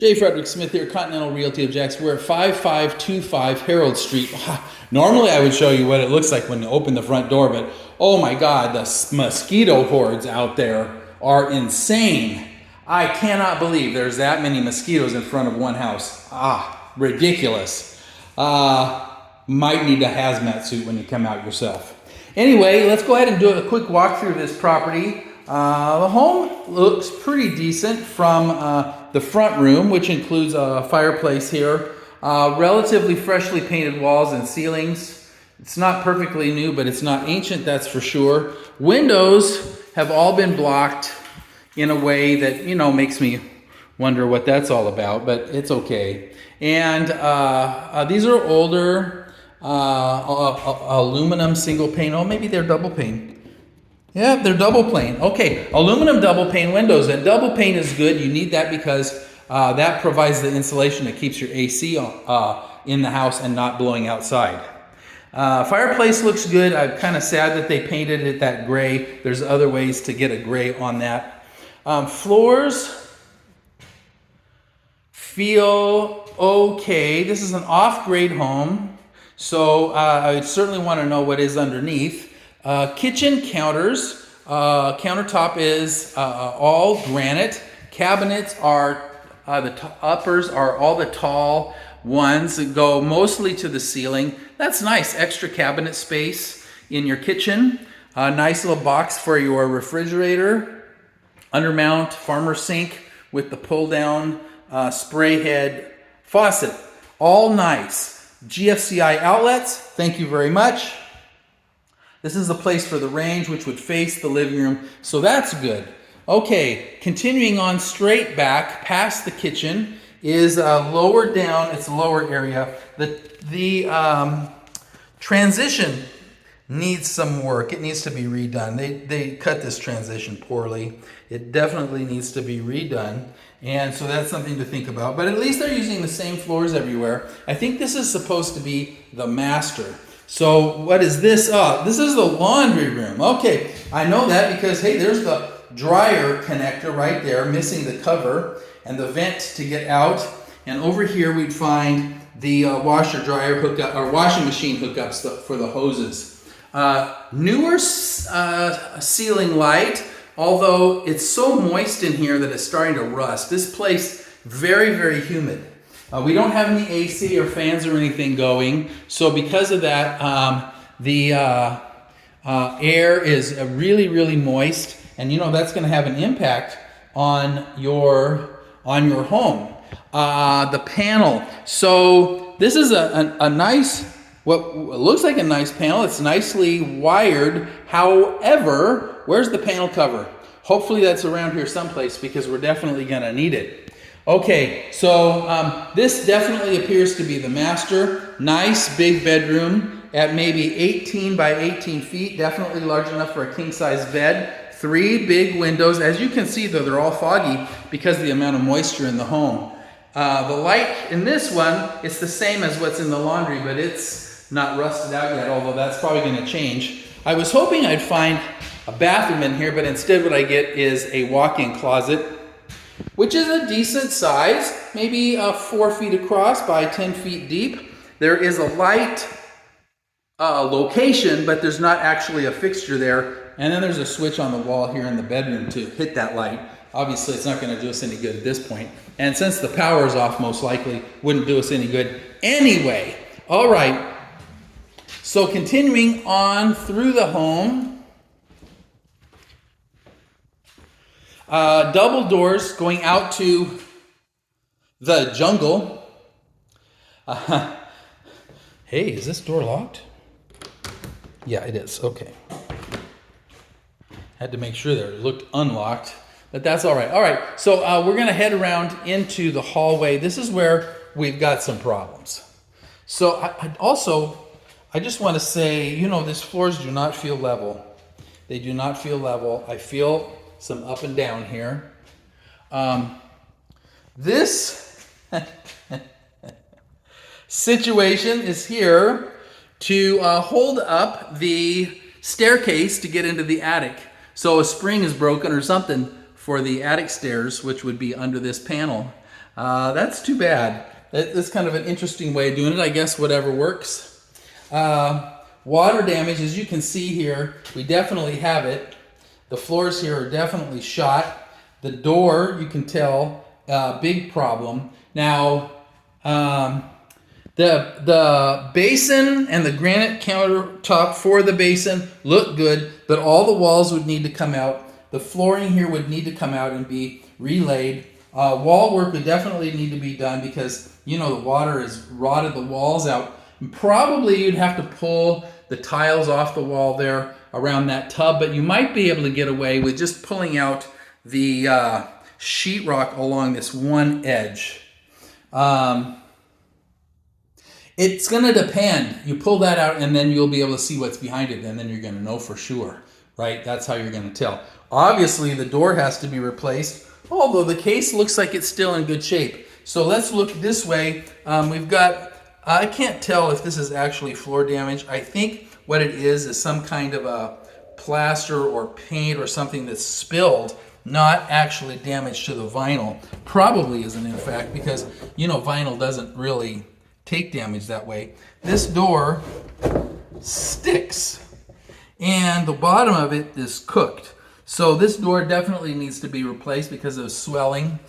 J. Frederick Smith here, Continental Realty of Jackson. We're at 5525 Harrold Street. Normally I would show you what it looks like when you open the front door, but oh my God, the mosquito hordes out there are insane. I cannot believe there's that many mosquitoes in front of one house. Ridiculous. Might need a hazmat suit when you come out yourself. Anyway, let's go ahead and do a quick walkthrough of this property. The home looks pretty decent from the front room, which includes a fireplace here, relatively freshly painted walls and ceilings. It's not perfectly new, but it's not ancient, that's for sure. Windows have all been blocked in a way that, you know, makes me wonder what that's all about, but it's okay. And these are older aluminum single pane. Oh, maybe they're double pane. Yeah, they're double pane. Okay, aluminum double pane windows. And double pane is good. You need that because that provides the insulation that keeps your AC in the house and not blowing outside. Fireplace looks good. I'm kind of sad that they painted it that gray. There's other ways to get a gray on that. Floors feel okay. This is an off-grade home, so I would certainly want to know what is underneath. Kitchen counters, countertop is all granite. Cabinets are, uppers are all the tall ones that go mostly to the ceiling. That's nice, extra cabinet space in your kitchen. Nice little box for your refrigerator. Undermount farmer sink with the pull down spray head faucet. All nice. GFCI outlets, thank you very much. This is the place for the range, which would face the living room, so that's good. Okay, continuing on straight back past the kitchen is lower down, it's a lower area. The transition needs some work. It needs to be redone. They cut this transition poorly. It definitely needs to be redone, and so that's something to think about. But at least they're using the same floors everywhere. I think this is supposed to be the master. So what is this? This is the laundry room. Okay, I know that because, hey, there's the dryer connector right there, missing the cover and the vent to get out. And over here we'd find the washer dryer hookup or washing machine hookups for the hoses. Newer ceiling light, although it's so moist in here that it's starting to rust. This place, very, very humid. We don't have any AC or fans or anything going, so because of that, the air is really, really moist, and you know that's going to have an impact on your home. The panel. So this is a nice, what looks like a nice panel. It's nicely wired. However, where's the panel cover? Hopefully that's around here someplace because we're definitely going to need it. Okay, so this definitely appears to be the master. Nice big bedroom at maybe 18 by 18 feet. Definitely large enough for a king-size bed. 3 big windows. As you can see, though, they're all foggy because of the amount of moisture in the home. The light in this one, it's the same as what's in the laundry, but it's not rusted out yet, although that's probably going to change. I was hoping I'd find a bathroom in here, but instead what I get is a walk-in closet, which is a decent size, maybe 4 feet across by 10 feet deep. There is a light location, but there's not actually a fixture there. And then there's a switch on the wall here in the bedroom to hit that light. Obviously, it's not going to do us any good at this point. And since the power is off, most likely, wouldn't do us any good anyway. All right. So continuing on through the home. Double doors going out to the jungle. Hey, is this door locked? Yeah, it is. Okay. Had to make sure there. It looked unlocked, but that's all right. All right, so we're going to head around into the hallway. This is where we've got some problems. So I just want to say, you know, these floors do not feel level. They do not feel level. I feel some up and down here. This situation is here to hold up the staircase to get into the attic. So a spring is broken or something for the attic stairs, which would be under this panel. That's too bad. That's kind of an interesting way of doing it. I guess whatever works. Water damage, as you can see here, we definitely have it. The floors here are definitely shot. The door, you can tell, big problem. Now, the basin and the granite countertop for the basin look good, but all the walls would need to come out. The flooring here would need to come out and be relaid. Wall work would definitely need to be done because, you know, the water has rotted the walls out. And probably you'd have to pull the tiles off the wall there around that tub, but you might be able to get away with just pulling out the sheetrock along this one edge. It's going to depend. You pull that out and then you'll be able to see what's behind it, and then you're going to know for sure, right? That's how you're going to tell. Obviously, the door has to be replaced, although the case looks like it's still in good shape. So let's look this way. We've got, I can't tell if this is actually floor damage. I think what it is some kind of a plaster or paint or something that's spilled, not actually damage to the vinyl. Probably isn't, in fact, because, you know, vinyl doesn't really take damage that way. This door sticks and the bottom of it is cooked. So this door definitely needs to be replaced because of swelling.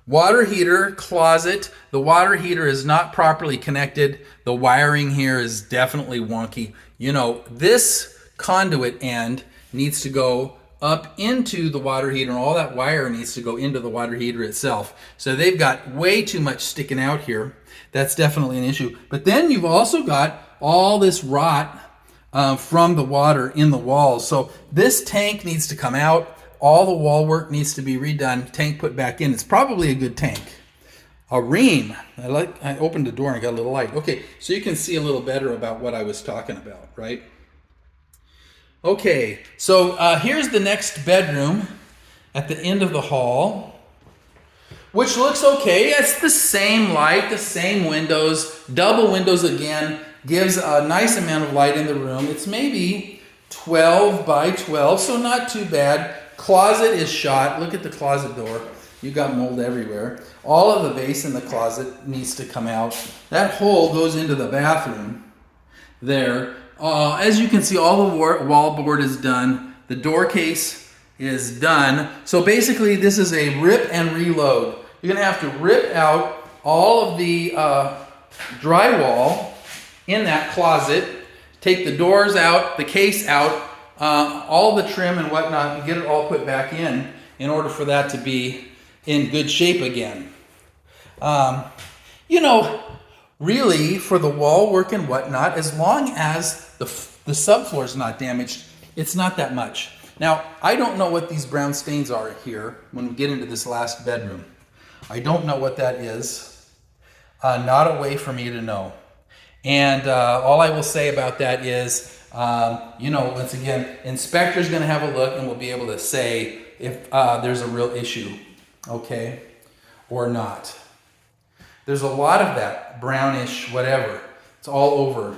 Water heater closet. The water heater is not properly connected. The wiring here is definitely wonky. You know, this conduit end needs to go up into the water heater, and all that wire needs to go into the water heater itself. So they've got way too much sticking out here. That's definitely an issue. But then you've also got all this rot from the water in the walls. So this tank needs to come out. All the wall work needs to be redone. Tank put back in. It's probably a good tank. A ream. I opened the door and got a little light. Okay, so you can see a little better about what I was talking about, right? Okay, so here's the next bedroom at the end of the hall, which looks okay. It's the same light, the same windows, double windows again, gives a nice amount of light in the room. It's maybe 12 by 12, so not too bad. Closet is shot. Look at the closet door. You got mold everywhere. All of the base in the closet needs to come out. That hole goes into the bathroom there. As you can see, all the wall board is done. The door case is done. So basically, this is a rip and reload. You're going to have to rip out all of the drywall in that closet, take the doors out, the case out, all the trim and whatnot, and get it all put back in order for that to be in good shape again. You know, really, for the wall work and whatnot, as long as the subfloor is not damaged, it's not that much. Now, I don't know what these brown stains are here when we get into this last bedroom. I don't know what that is. Not a way for me to know. And all I will say about that is, you know, once again, inspector's going to have a look and we'll be able to say if there's a real issue, okay, or not. There's a lot of that brownish whatever. It's all over.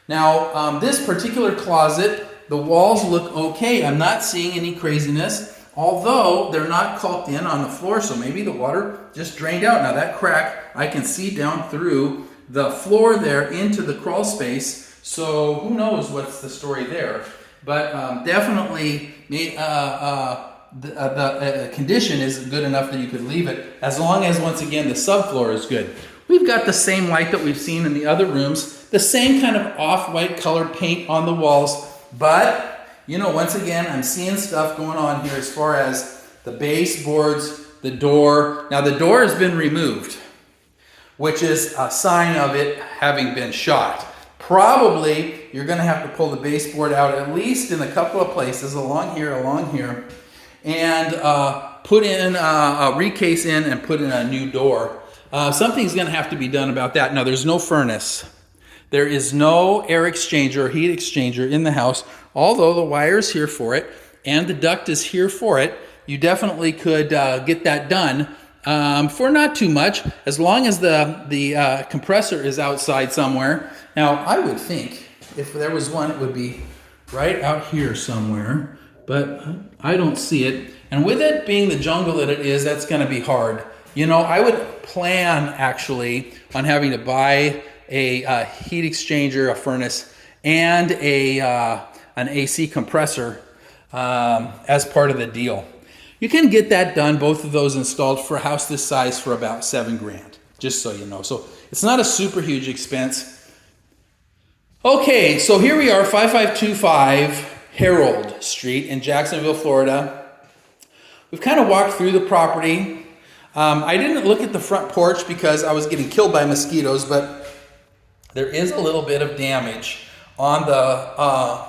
Now, this particular closet, the walls look okay. I'm not seeing any craziness, although they're not caulked in on the floor, so maybe the water just drained out. Now that crack, I can see down through the floor there into the crawl space, so who knows what's the story there. But definitely, the condition is good enough that you could leave it, as long as, once again, the subfloor is good. We've got the same light that we've seen in the other rooms, the same kind of off-white colored paint on the walls, but, you know, once again, I'm seeing stuff going on here as far as the baseboards, the door. Now, the door has been removed, which is a sign of it having been shot. Probably, you're going to have to pull the baseboard out at least in a couple of places, along here, and put in a recase in and put in a new door. Something's going to have to be done about that. Now, there's no furnace. There is no air exchanger or heat exchanger in the house, although the wire is here for it and the duct is here for it. You definitely could get that done for not too much, as long as the compressor is outside somewhere. Now, I would think if there was one, it would be right out here somewhere, but I don't see it. And with it being the jungle that it is, that's going to be hard. You know, I would plan actually on having to buy a heat exchanger, a furnace, and an AC compressor as part of the deal. You can get that done, both of those installed for a house this size for about $7,000, just so you know. So it's not a super huge expense. Okay, so here we are, 5525 Harrold Street in Jacksonville, Florida. We've kind of walked through the property. I didn't look at the front porch because I was getting killed by mosquitoes, but there is a little bit of damage on the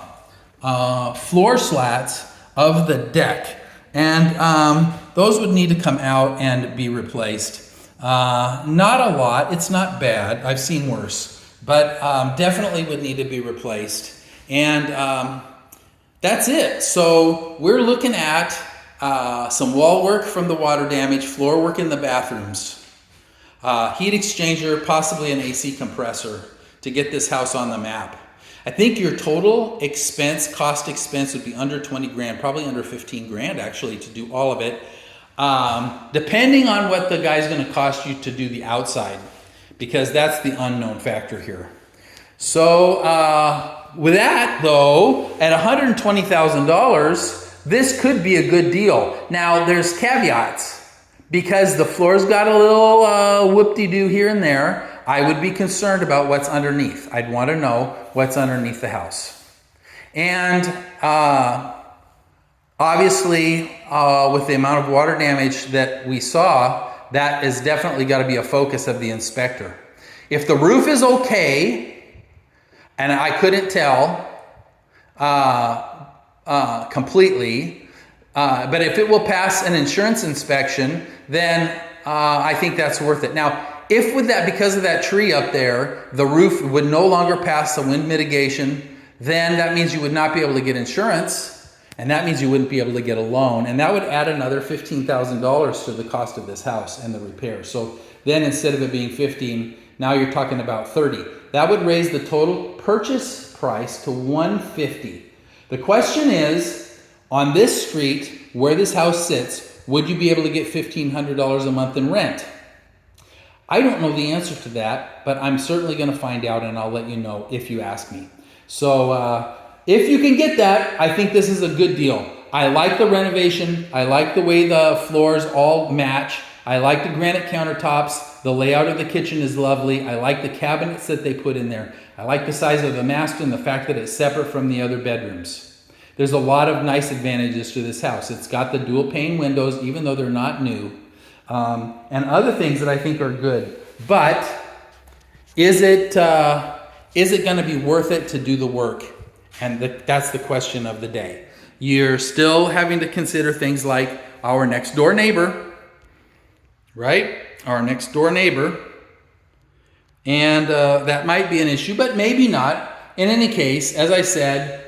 floor slats of the deck. And those would need to come out and be replaced. Not a lot, it's not bad, I've seen worse. But definitely would need to be replaced. And that's it. So we're looking at some wall work from the water damage, floor work in the bathrooms, heat exchanger, possibly an AC compressor to get this house on the map. I think your total expense, cost expense would be under 20 grand, probably under 15 grand actually to do all of it. Depending on what the guy's gonna cost you to do the outside, because that's the unknown factor here. So with that though, at $120,000, this could be a good deal. Now there's caveats, because the floor's got a little whoop-de-doo here and there. I would be concerned about what's underneath. I'd want to know what's underneath the house. And obviously, with the amount of water damage that we saw, that is definitely got to be a focus of the inspector. If the roof is okay, and I couldn't tell completely, but if it will pass an insurance inspection, then I think that's worth it. Now, if with that, because of that tree up there, the roof would no longer pass the wind mitigation, then that means you would not be able to get insurance. And that means you wouldn't be able to get a loan. And that would add another $15,000 to the cost of this house and the repair. So then instead of it being 15, now you're talking about 30. That would raise the total purchase price to $150,000. The question is, on this street, where this house sits, would you be able to get $1,500 a month in rent? I don't know the answer to that, but I'm certainly going to find out, and I'll let you know if you ask me. So if you can get that, I think this is a good deal. I like the renovation. I like the way the floors all match. I like the granite countertops. The layout of the kitchen is lovely. I like the cabinets that they put in there. I like the size of the master and the fact that it's separate from the other bedrooms. There's a lot of nice advantages to this house. It's got the dual pane windows, even though they're not new, and other things that I think are good. But is it going to be worth it to do the work? And that's the question of the day. You're still having to consider things like our next door neighbor, right? Our next door neighbor. And that might be an issue, but maybe not. In any case, as I said,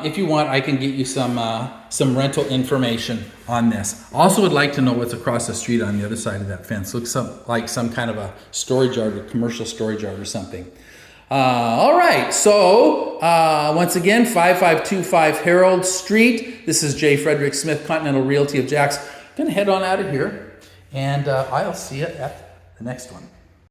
if you want, I can get you some rental information on this. Also would like to know what's across the street on the other side of that fence. Looks like some kind of a storage yard, a commercial storage yard or something. All right, so once again, 5525 Harrold Street. This is J. Frederick Smith, Continental Realty of Jax. I'm going to head on out of here, and I'll see you at the next one.